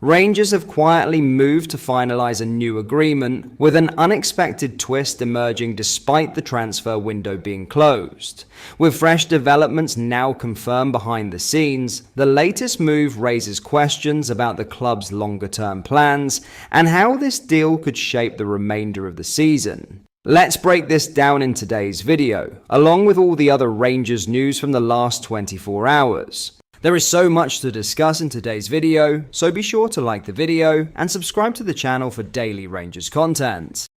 Rangers have quietly moved to finalise a new agreement, with an unexpected twist emerging despite the transfer window being closed. With fresh developments now confirmed behind the scenes, the latest move raises questions about the club's longer-term plans and how this deal could shape the remainder of the season. Let's break this down in today's video, along with all the other Rangers news from the last 24 hours. There is so much to discuss in today's video, so be sure to like the video and subscribe to the channel for daily Rangers content.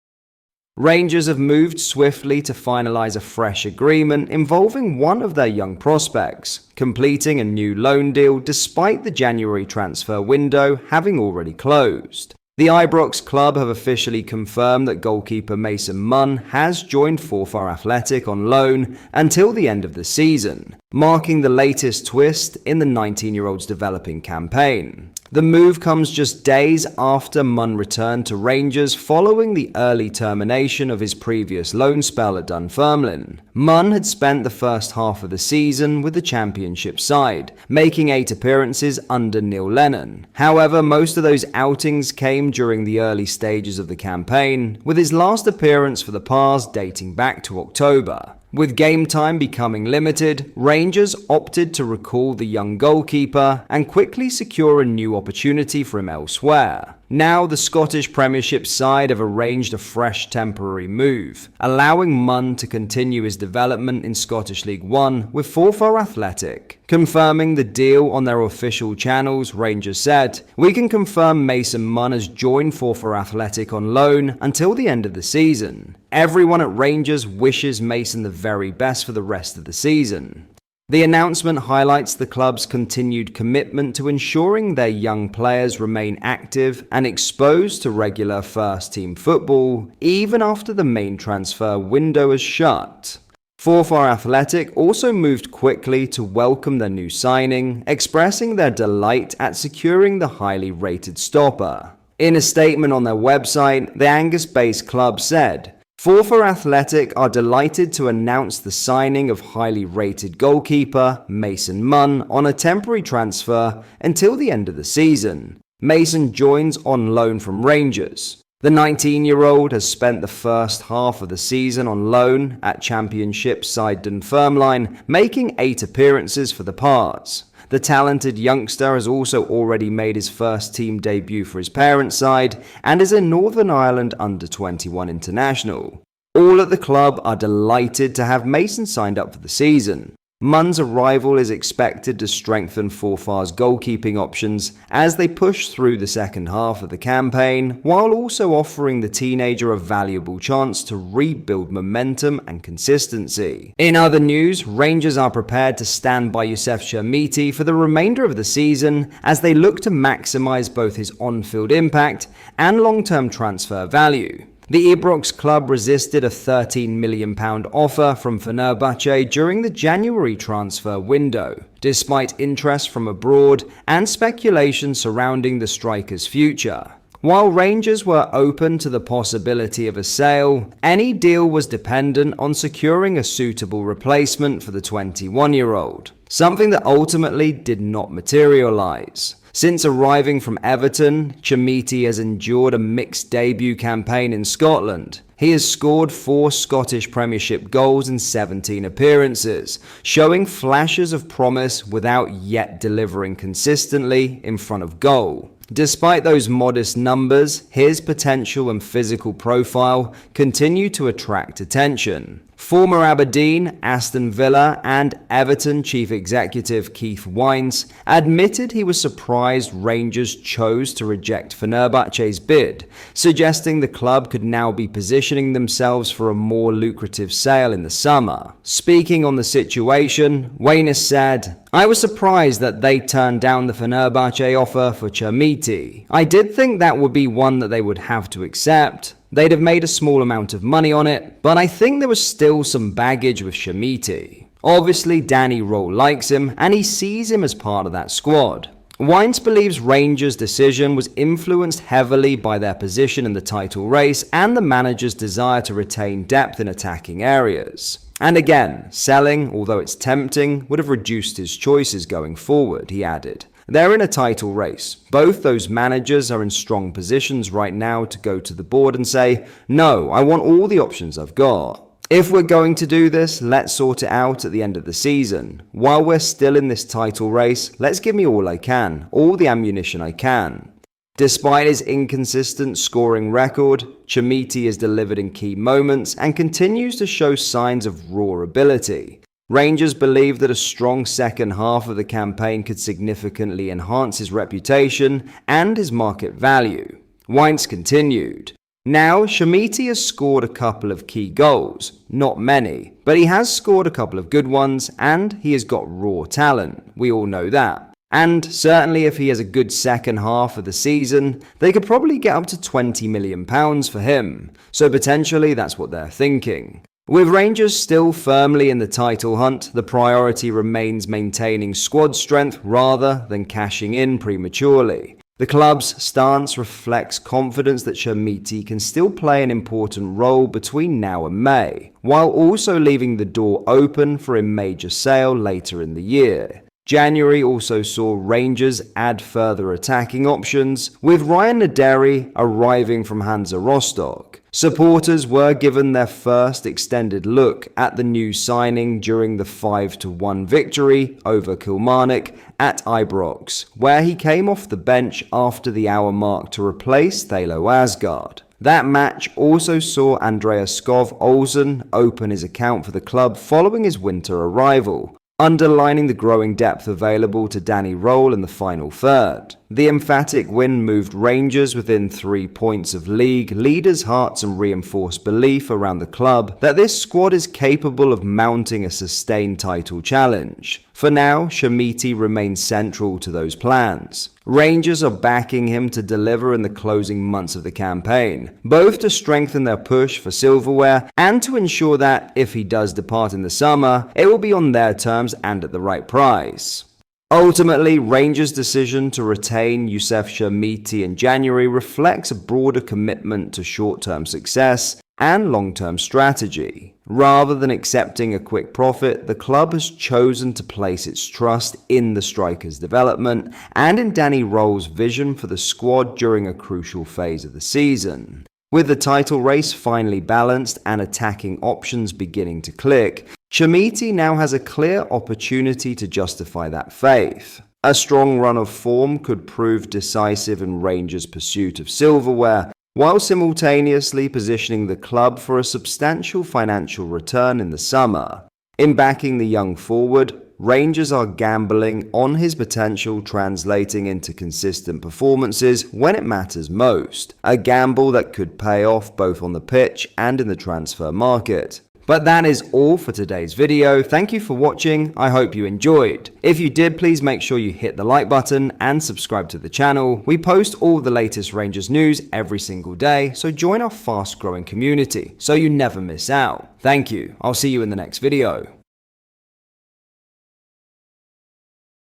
Rangers have moved swiftly to finalise a fresh agreement involving one of their young prospects, completing a new loan deal despite the January transfer window having already closed. The Ibrox club have officially confirmed that goalkeeper Mason Munn has joined Forfar Athletic on loan until the end of the season, marking the latest twist in the 19-year-old's developing campaign. The move comes just days after Munn returned to Rangers following the early termination of his previous loan spell at Dunfermline. Munn had spent the first half of the season with the Championship side, making 8 appearances under Neil Lennon. However, most of those outings came during the early stages of the campaign, with his last appearance for the Pars dating back to October. With game time becoming limited, Rangers opted to recall the young goalkeeper and quickly secure a new opportunity for him elsewhere. Now, the Scottish Premiership side have arranged a fresh temporary move, allowing Munn to continue his development in Scottish League One with Forfar Athletic. Confirming the deal on their official channels, Rangers said, "We can confirm Mason Munn has joined Forfar Athletic on loan until the end of the season. Everyone at Rangers wishes Mason the very best for the rest of the season." The announcement highlights the club's continued commitment to ensuring their young players remain active and exposed to regular first-team football, even after the main transfer window is shut. Forfar Athletic also moved quickly to welcome their new signing, expressing their delight at securing the highly rated stopper. In a statement on their website, the Angus-based club said, "Forfar Athletic are delighted to announce the signing of highly rated goalkeeper Mason Munn on a temporary transfer until the end of the season. Mason joins on loan from Rangers. The 19-year-old has spent the first half of the season on loan at Championship side Dunfermline, making 8 appearances for the Pars. The talented youngster has also already made his first team debut for his parent side and is a Northern Ireland under-21 international. All at the club are delighted to have Mason signed up for the season. Munn's arrival is expected to strengthen Forfar's goalkeeping options as they push through the second half of the campaign, while also offering the teenager a valuable chance to rebuild momentum and consistency. In other news, Rangers are prepared to stand by Yusuf Sheriti for the remainder of the season as they look to maximise both his on-field impact and long-term transfer value. The Ibrox club resisted a £13 million offer from Fenerbahce during the January transfer window, despite interest from abroad and speculation surrounding the striker's future. While Rangers were open to the possibility of a sale, any deal was dependent on securing a suitable replacement for the 21-year-old, something that ultimately did not materialise. Since arriving from Everton, Sheriti has endured a mixed debut campaign in Scotland. He has scored 4 Scottish Premiership goals in 17 appearances, showing flashes of promise without yet delivering consistently in front of goal. Despite those modest numbers, his potential and physical profile continue to attract attention. Former Aberdeen, Aston Villa and Everton chief executive Keith Wines admitted he was surprised Rangers chose to reject Fenerbahce's bid, suggesting the club could now be positioning themselves for a more lucrative sale in the summer. Speaking on the situation, Wines said, "I was surprised that they turned down the Fenerbahce offer for Sheriti. I did think that would be one that they would have to accept. They'd have made a small amount of money on it, but I think there was still some baggage with Sheriti. Obviously, Danny Rowe likes him, and he sees him as part of that squad." Wines believes Rangers' decision was influenced heavily by their position in the title race and the manager's desire to retain depth in attacking areas. And again, selling, although it's tempting, would have reduced his choices going forward, he added. They're in a title race. Both those managers are in strong positions right now to go to the board and say, no, I want all the options I've got. If we're going to do this, let's sort it out at the end of the season. While we're still in this title race, let's give me all I can, all the ammunition I can. Despite his inconsistent scoring record, Sheriti is delivered in key moments and continues to show signs of raw ability. Rangers believe that a strong second half of the campaign could significantly enhance his reputation and his market value. Weinz continued. Now, Sheriti has scored a couple of key goals, not many, but he has scored a couple of good ones and he has got raw talent, we all know that. And certainly if he has a good second half of the season, they could probably get up to £20 million for him, so potentially that's what they're thinking. With Rangers still firmly in the title hunt, the priority remains maintaining squad strength rather than cashing in prematurely. The club's stance reflects confidence that Sheriti can still play an important role between now and May, while also leaving the door open for a major sale later in the year. January also saw Rangers add further attacking options, with Ryan Nadair arriving from Hansa Rostock. Supporters were given their first extended look at the new signing during the 5-1 victory over Kilmarnock at Ibrox, where he came off the bench after the hour mark to replace Thalo Asgard. That match also saw Andreas Skov Olsen open his account for the club following his winter arrival, underlining the growing depth available to Danny Röhl in the final third. The emphatic win moved Rangers within 3 points of league leaders' hearts and reinforced belief around the club that this squad is capable of mounting a sustained title challenge. For now, Sheriti remains central to those plans. Rangers are backing him to deliver in the closing months of the campaign, both to strengthen their push for silverware and to ensure that, if he does depart in the summer, it will be on their terms and at the right price. Ultimately, Rangers' decision to retain Yusuf Sheriti in January reflects a broader commitment to short-term success and long-term strategy. Rather than accepting a quick profit, the club has chosen to place its trust in the striker's development and in Danny Röhl's vision for the squad during a crucial phase of the season. With the title race finally balanced and attacking options beginning to click, Sheriti now has a clear opportunity to justify that faith. A strong run of form could prove decisive in Rangers' pursuit of silverware, while simultaneously positioning the club for a substantial financial return in the summer. In backing the young forward, Rangers are gambling on his potential translating into consistent performances when it matters most, a gamble that could pay off both on the pitch and in the transfer market. But that is all for today's video. Thank you for watching. I hope you enjoyed. If you did, please make sure you hit the like button and subscribe to the channel. We post all the latest Rangers news every single day, so join our fast growing community so you never miss out. Thank you. I'll see you in the next video.